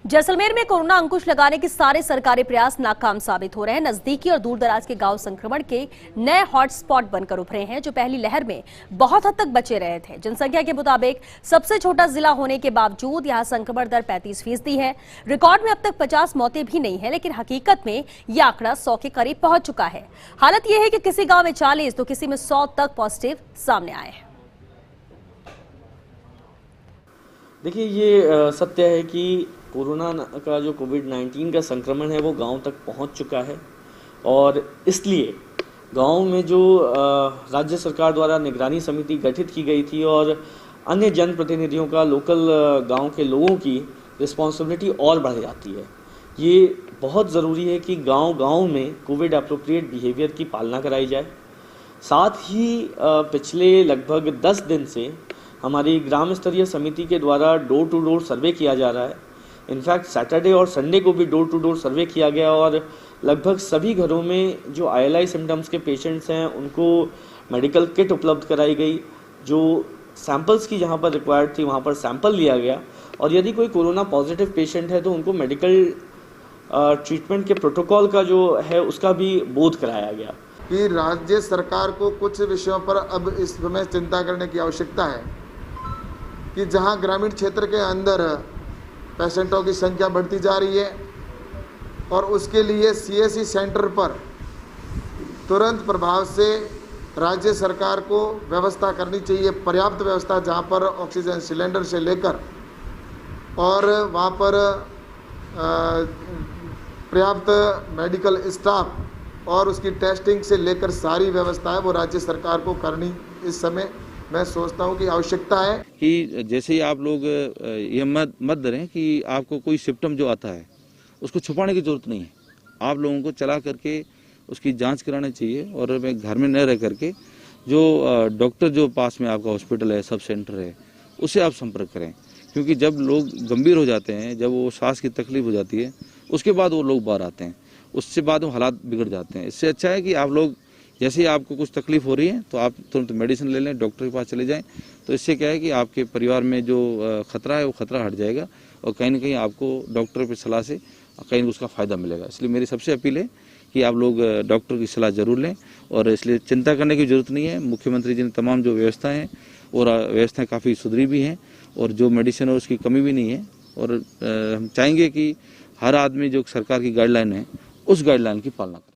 जैसलमेर में कोरोना अंकुश लगाने के सारे सरकारी प्रयास नाकाम साबित हो रहे हैं। नजदीकी और दूर दराज के गांव संक्रमण के नए हॉटस्पॉट बनकर उभरे हैं, जो पहली लहर में बहुत हद तक बचे रहे थे। जनसंख्या के मुताबिक सबसे छोटा जिला होने के बावजूद यहां संक्रमण दर 35% है। रिकॉर्ड में अब तक 50 मौतें भी नहीं है, लेकिन हकीकत में यह आंकड़ा 100 के करीब पहुंच चुका है। हालत यह है कि किसी गाँव में 40 तो किसी में 100 तक पॉजिटिव सामने आए हैं। देखिए, ये सत्य है कि कोरोना का जो कोविड-19 का संक्रमण है वो गांव तक पहुंच चुका है और इसलिए गांव में जो राज्य सरकार द्वारा निगरानी समिति गठित की गई थी और अन्य जनप्रतिनिधियों का लोकल गांव के लोगों की रिस्पॉन्सिबिलिटी और बढ़ जाती है। ये बहुत ज़रूरी है कि गांव-गांव में कोविड एप्रोप्रिएट बिहेवियर की पालना कराई जाए। साथ ही पिछले लगभग 10 दिन से हमारी ग्राम स्तरीय समिति के द्वारा डोर टू डोर सर्वे किया जा रहा है। इनफैक्ट सैटरडे और संडे को भी डोर टू डोर सर्वे किया गया और लगभग सभी घरों में जो ILI सिम्टम्स के पेशेंट्स हैं उनको मेडिकल किट उपलब्ध कराई गई। जो सैंपल्स की जहां पर रिक्वायर्ड थी वहां पर सैंपल लिया गया और यदि कोई कोरोना पॉजिटिव पेशेंट है तो उनको मेडिकल ट्रीटमेंट के प्रोटोकॉल का जो है उसका भी बोध कराया गया। कि राज्य सरकार को कुछ विषयों पर अब इस समय चिंता करने की आवश्यकता है कि जहां ग्रामीण क्षेत्र के अंदर पेशेंटों की संख्या बढ़ती जा रही है और उसके लिए CSC सेंटर पर तुरंत प्रभाव से राज्य सरकार को व्यवस्था करनी चाहिए, पर्याप्त व्यवस्था, जहां पर ऑक्सीजन सिलेंडर से लेकर और वहां पर पर्याप्त मेडिकल स्टाफ और उसकी टेस्टिंग से लेकर सारी व्यवस्था है वो राज्य सरकार को करनी इस समय मैं सोचता हूं कि आवश्यकता है। कि जैसे ही आप लोग ये मत डरें कि आपको कोई सिम्टम जो आता है उसको छुपाने की जरूरत नहीं है। आप लोगों को चला करके उसकी जांच करानी चाहिए और घर में न रह करके जो डॉक्टर जो पास में आपका हॉस्पिटल है, सब सेंटर है, उससे आप संपर्क करें। क्योंकि जब लोग गंभीर हो जाते हैं, जब वो सांस की तकलीफ हो जाती है, उसके बाद वो लोग बाहर आते हैं, उससे बाद वो हालात बिगड़ जाते हैं। इससे अच्छा है कि आप लोग जैसे ही आपको कुछ तकलीफ हो रही है तो आप तुरंत मेडिसिन ले लें, डॉक्टर के पास चले जाएं। तो इससे क्या है कि आपके परिवार में जो खतरा है वो खतरा हट जाएगा और कहीं ना कहीं आपको डॉक्टर की सलाह से कहीं उसका फ़ायदा मिलेगा। इसलिए मेरी सबसे अपील है कि आप लोग डॉक्टर की सलाह जरूर लें और इसलिए चिंता करने की जरूरत नहीं है। मुख्यमंत्री जी ने तमाम जो व्यवस्थाएँ हैं और व्यवस्थाएँ काफ़ी सुधरी भी हैं और जो मेडिसिन है उसकी कमी भी नहीं है। और हम चाहेंगे कि हर आदमी जो सरकार की गाइडलाइन है उस गाइडलाइन की पालना करे।